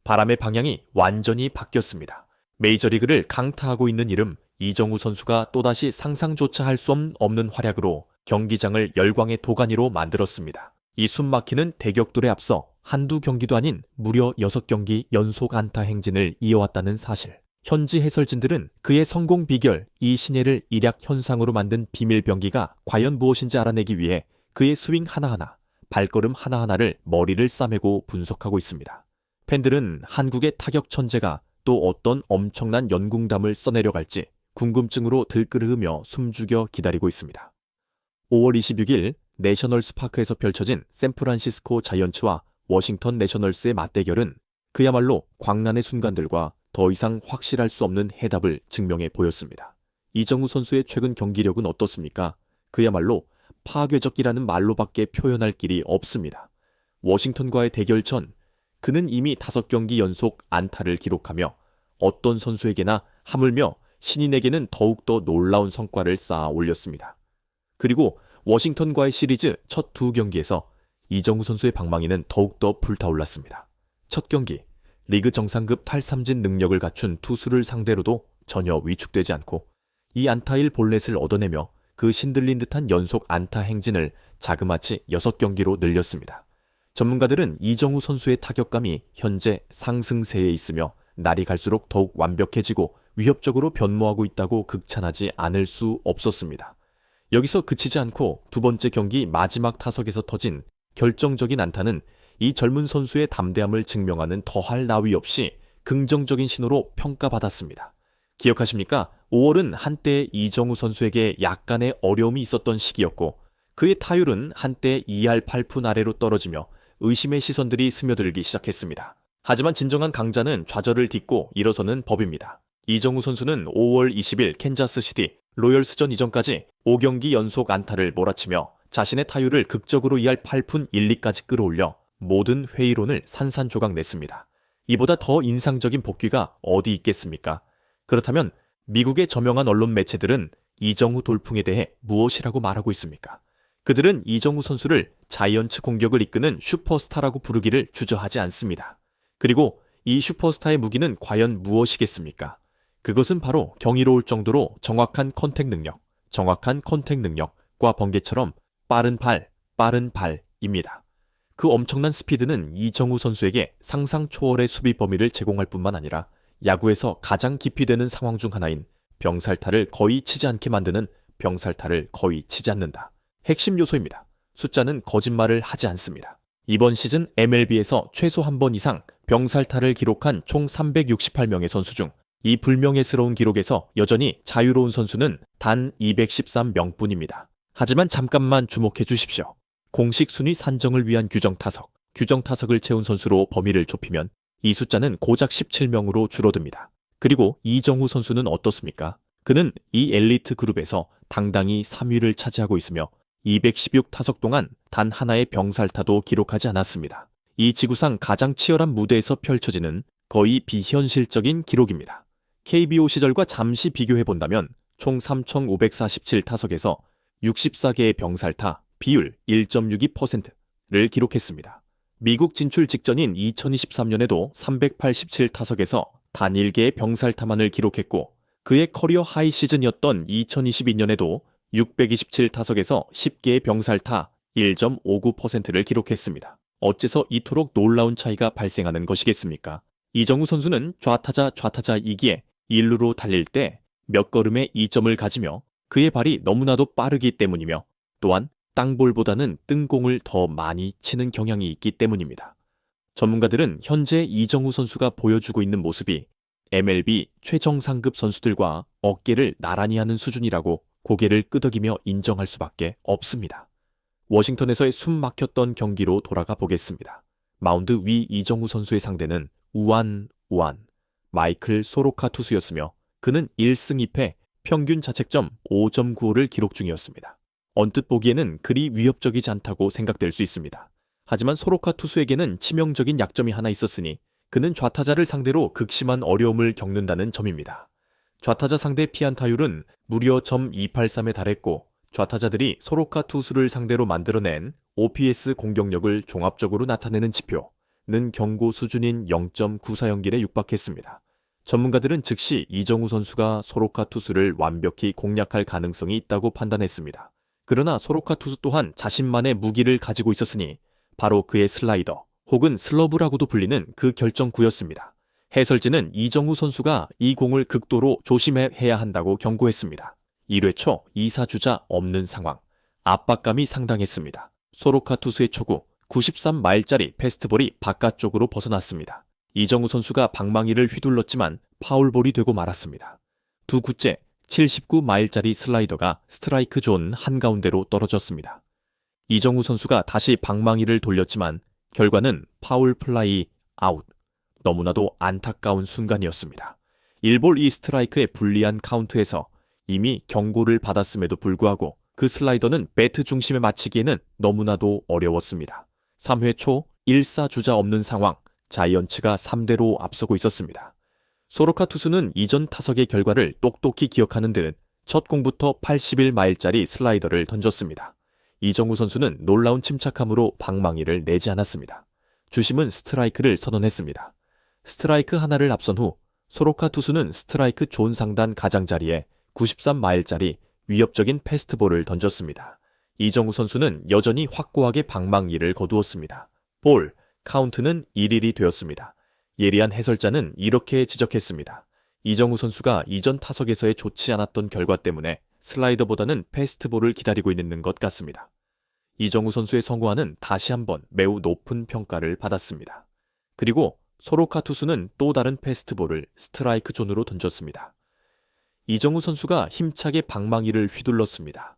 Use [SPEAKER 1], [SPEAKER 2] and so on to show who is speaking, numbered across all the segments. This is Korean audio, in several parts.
[SPEAKER 1] 바람의 방향이 완전히 바뀌었습니다. 메이저리그를 강타하고 있는 이름 이정우 선수가 또다시 상상조차 할 수 없는 활약으로 경기장을 열광의 도가니로 만들었습니다. 이 숨막히는 대격돌에 앞서 한두 경기도 아닌 무려 6경기 연속 안타 행진을 이어왔다는 사실. 현지 해설진들은 그의 성공 비결, 이 신예를 일약 현상으로 만든 비밀병기가 과연 무엇인지 알아내기 위해 그의 스윙 하나하나, 발걸음 하나하나를 머리를 싸매고 분석하고 있습니다. 팬들은 한국의 타격 천재가 또 어떤 엄청난 연궁담을 써내려갈지 궁금증으로 들끓으며 숨죽여 기다리고 있습니다. 5월 26일 내셔널스 파크에서 펼쳐진 샌프란시스코 자이언츠와 워싱턴 내셔널스의 맞대결은 그야말로 광란의 순간들과 더 이상 확실할 수 없는 해답을 증명해 보였습니다. 이정우 선수의 최근 경기력은 어떻습니까? 그야말로 파괴적이라는 말로밖에 표현할 길이 없습니다. 워싱턴과의 대결 전 그는 이미 5경기 연속 안타를 기록하며 어떤 선수에게나 하물며 신인에게는 더욱더 놀라운 성과를 쌓아 올렸습니다. 그리고 워싱턴과의 시리즈 첫 2경기에서 이정우 선수의 방망이는 더욱더 불타올랐습니다. 첫 경기, 리그 정상급 탈삼진 능력을 갖춘 투수를 상대로도 전혀 위축되지 않고 이 안타일 볼넷을 얻어내며 그 신들린 듯한 연속 안타 행진을 자그마치 6경기로 늘렸습니다. 전문가들은 이정우 선수의 타격감이 현재 상승세에 있으며 날이 갈수록 더욱 완벽해지고 위협적으로 변모하고 있다고 극찬하지 않을 수 없었습니다. 여기서 그치지 않고 두 번째 경기 마지막 타석에서 터진 결정적인 안타는 이 젊은 선수의 담대함을 증명하는 더할 나위 없이 긍정적인 신호로 평가받았습니다. 기억하십니까? 5월은 한때 이정우 선수에게 약간의 어려움이 있었던 시기였고 그의 타율은 한때 2할 8푼 아래로 떨어지며 의심의 시선들이 스며들기 시작했습니다. 하지만 진정한 강자는 좌절을 딛고 일어서는 법입니다. 이정우 선수는 5월 20일 캔자스시티 로열스전 이전까지 5경기 연속 안타를 몰아치며 자신의 타율을 극적으로 2할 8푼 1리까지 끌어올려 모든 회의론을 산산조각 냈습니다. 이보다 더 인상적인 복귀가 어디 있겠습니까? 그렇다면 미국의 저명한 언론 매체들은 이정우 돌풍에 대해 무엇이라고 말하고 있습니까? 그들은 이정우 선수를 자이언츠 공격을 이끄는 슈퍼스타라고 부르기를 주저하지 않습니다. 그리고 이 슈퍼스타의 무기는 과연 무엇이겠습니까? 그것은 바로 경이로울 정도로 정확한 컨택 능력과 번개처럼 빠른 발입니다. 그 엄청난 스피드는 이정우 선수에게 상상 초월의 수비 범위를 제공할 뿐만 아니라 야구에서 가장 깊이 되는 상황 중 하나인 병살타를 거의 치지 않게 만드는 병살타를 거의 치지 않는다. 핵심 요소입니다. 숫자는 거짓말을 하지 않습니다. 이번 시즌 MLB에서 최소 한 번 이상 병살타를 기록한 총 368명의 선수 중 이 불명예스러운 기록에서 여전히 자유로운 선수는 단 213명뿐입니다. 하지만 잠깐만 주목해 주십시오. 공식 순위 산정을 위한 규정타석을 채운 선수로 범위를 좁히면 이 숫자는 고작 17명으로 줄어듭니다. 그리고 이정우 선수는 어떻습니까? 그는 이 엘리트 그룹에서 당당히 3위를 차지하고 있으며 216타석 동안 단 하나의 병살타도 기록하지 않았습니다. 이 지구상 가장 치열한 무대에서 펼쳐지는 거의 비현실적인 기록입니다. KBO 시절과 잠시 비교해본다면 총 3,547타석에서 64개의 병살타, 비율 1.62%를 기록했습니다. 미국 진출 직전인 2023년에도 387타석에서 단 1개의 병살타만을 기록했고 그의 커리어 하이 시즌이었던 2022년에도 627타석에서 10개의 병살타 1.59%를 기록했습니다. 어째서 이토록 놀라운 차이가 발생하는 것이겠습니까? 이정우 선수는 좌타자이기에 1루로 달릴 때 몇 걸음의 이점을 가지며 그의 발이 너무나도 빠르기 때문이며 또한 땅볼보다는 뜬공을 더 많이 치는 경향이 있기 때문입니다. 전문가들은 현재 이정우 선수가 보여주고 있는 모습이 MLB 최정상급 선수들과 어깨를 나란히 하는 수준이라고 고개를 끄덕이며 인정할 수밖에 없습니다. 워싱턴에서의 숨 막혔던 경기로 돌아가 보겠습니다. 마운드 위 이정우 선수의 상대는 우완 마이클 소로카 투수였으며 그는 1승 2패 평균 자책점 5.95를 기록 중이었습니다. 언뜻 보기에는 그리 위협적이지 않다고 생각될 수 있습니다. 하지만 소로카 투수에게는 치명적인 약점이 하나 있었으니 그는 좌타자를 상대로 극심한 어려움을 겪는다는 점입니다. 좌타자 상대 피안타율은 무려 0.283에 달했고 좌타자들이 소로카 투수를 상대로 만들어낸 OPS 공격력을 종합적으로 나타내는 지표 는 경고 수준인 0.94 연길에 육박했습니다. 전문가들은 즉시 이정우 선수가 소로카 투수를 완벽히 공략할 가능성이 있다고 판단했습니다. 그러나 소로카 투수 또한 자신만의 무기를 가지고 있었으니 바로 그의 슬라이더 혹은 슬러브라고도 불리는 그 결정구였습니다. 해설진은 이정우 선수가 이 공을 극도로 조심해야 한다고 경고했습니다. 1회 초 2사 주자 없는 상황. 압박감이 상당했습니다. 소로카 투수의 초구 93마일짜리 패스트볼이 바깥쪽으로 벗어났습니다. 이정우 선수가 방망이를 휘둘렀지만 파울볼이 되고 말았습니다. 두 구째 79마일짜리 슬라이더가 스트라이크 존 한가운데로 떨어졌습니다. 이정우 선수가 다시 방망이를 돌렸지만 결과는 파울 플라이 아웃. 너무나도 안타까운 순간이었습니다. 1볼 2스트라이크의 불리한 카운트에서 이미 경고를 받았음에도 불구하고 그 슬라이더는 배트 중심에 맞히기에는 너무나도 어려웠습니다. 3회 초 1사 주자 없는 상황, 자이언츠가 3대로 앞서고 있었습니다. 소로카 투수는 이전 타석의 결과를 똑똑히 기억하는 듯 첫 공부터 81마일짜리 슬라이더를 던졌습니다. 이정우 선수는 놀라운 침착함으로 방망이를 내지 않았습니다. 주심은 스트라이크를 선언했습니다. 스트라이크 하나를 앞선 후 소로카 투수는 스트라이크 존 상단 가장자리에 93마일짜리 위협적인 패스트볼을 던졌습니다. 이정우 선수는 여전히 확고하게 방망이를 거두었습니다. 볼, 카운트는 1-1이 되었습니다. 예리한 해설자는 이렇게 지적했습니다. 이정우 선수가 이전 타석에서의 좋지 않았던 결과 때문에 슬라이더보다는 패스트볼을 기다리고 있는 것 같습니다. 이정우 선수의 성공안은 다시 한번 매우 높은 평가를 받았습니다. 그리고 소로카 투수는 또 다른 패스트볼을 스트라이크 존으로 던졌습니다. 이정우 선수가 힘차게 방망이를 휘둘렀습니다.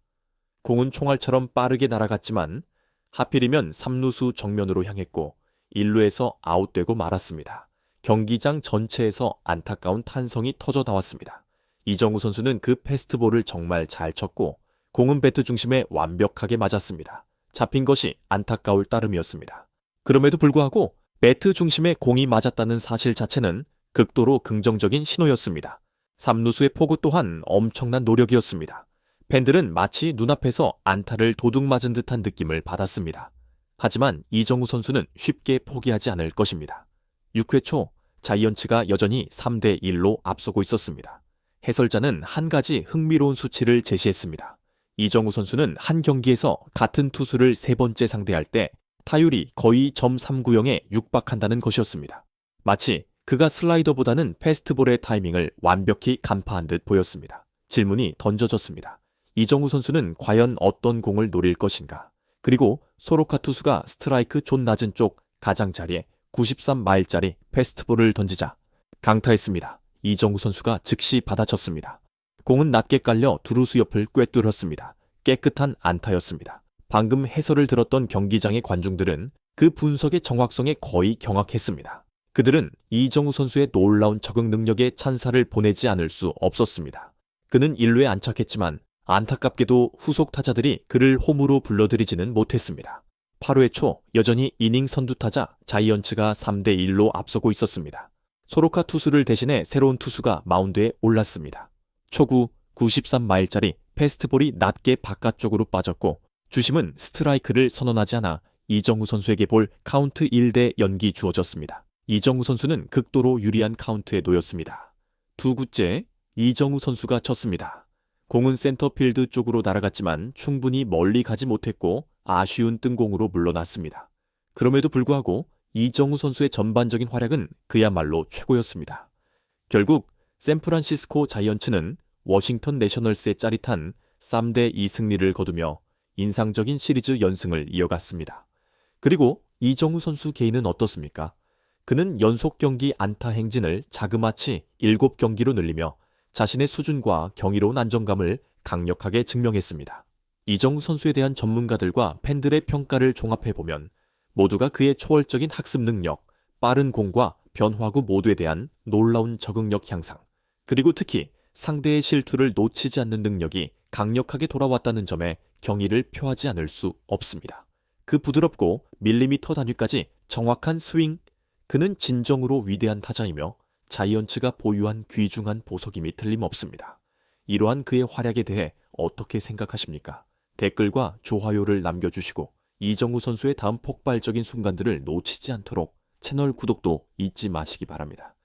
[SPEAKER 1] 공은 총알처럼 빠르게 날아갔지만 하필이면 3루수 정면으로 향했고 1루에서 아웃되고 말았습니다. 경기장 전체에서 안타까운 탄성이 터져 나왔습니다. 이정우 선수는 그 패스트볼을 정말 잘 쳤고 공은 배트 중심에 완벽하게 맞았습니다. 잡힌 것이 안타까울 따름이었습니다. 그럼에도 불구하고 배트 중심에 공이 맞았다는 사실 자체는 극도로 긍정적인 신호였습니다. 3루수의 포구 또한 엄청난 노력이었습니다. 팬들은 마치 눈앞에서 안타를 도둑 맞은 듯한 느낌을 받았습니다. 하지만 이정우 선수는 쉽게 포기하지 않을 것입니다. 6회 초 자이언츠가 여전히 3-1로 앞서고 있었습니다. 해설자는 한 가지 흥미로운 수치를 제시했습니다. 이정우 선수는 한 경기에서 같은 투수를 세 번째 상대할 때 타율이 거의 .390에 육박한다는 것이었습니다. 마치 그가 슬라이더보다는 패스트볼의 타이밍을 완벽히 간파한 듯 보였습니다. 질문이 던져졌습니다. 이정우 선수는 과연 어떤 공을 노릴 것인가? 그리고 소로카 투수가 스트라이크 존 낮은 쪽 가장자리에 93마일짜리 패스트볼을 던지자 강타했습니다. 이정우 선수가 즉시 받아쳤습니다. 공은 낮게 깔려 두루수 옆을 꿰뚫었습니다. 깨끗한 안타였습니다. 방금 해설을 들었던 경기장의 관중들은 그 분석의 정확성에 거의 경악했습니다. 그들은 이정우 선수의 놀라운 적응 능력에 찬사를 보내지 않을 수 없었습니다. 그는 1루에 안착했지만 안타깝게도 후속 타자들이 그를 홈으로 불러들이지는 못했습니다. 8회 초 여전히 이닝 선두타자 자이언츠가 3-1로 앞서고 있었습니다. 소로카 투수를 대신해 새로운 투수가 마운드에 올랐습니다. 초구 93마일짜리 패스트볼이 낮게 바깥쪽으로 빠졌고 주심은 스트라이크를 선언하지 않아 이정우 선수에게 볼 카운트 1대 연기 주어졌습니다. 이정우 선수는 극도로 유리한 카운트에 놓였습니다. 두 구째 이정우 선수가 쳤습니다. 공은 센터필드 쪽으로 날아갔지만 충분히 멀리 가지 못했고 아쉬운 뜬공으로 물러났습니다. 그럼에도 불구하고 이정우 선수의 전반적인 활약은 그야말로 최고였습니다. 결국 샌프란시스코 자이언츠는 워싱턴 내셔널스의 짜릿한 3-2 승리를 거두며 인상적인 시리즈 연승을 이어갔습니다. 그리고 이정우 선수 개인은 어떻습니까? 그는 연속 경기 안타 행진을 자그마치 7경기로 늘리며 자신의 수준과 경이로운 안정감을 강력하게 증명했습니다. 이정우 선수에 대한 전문가들과 팬들의 평가를 종합해보면 모두가 그의 초월적인 학습 능력, 빠른 공과 변화구 모두에 대한 놀라운 적응력 향상, 그리고 특히 상대의 실투를 놓치지 않는 능력이 강력하게 돌아왔다는 점에 경의를 표하지 않을 수 없습니다. 그 부드럽고 밀리미터 단위까지 정확한 스윙, 그는 진정으로 위대한 타자이며 자이언츠가 보유한 귀중한 보석임이 틀림없습니다. 이러한 그의 활약에 대해 어떻게 생각하십니까? 댓글과 좋아요를 남겨주시고 이정우 선수의 다음 폭발적인 순간들을 놓치지 않도록 채널 구독도 잊지 마시기 바랍니다.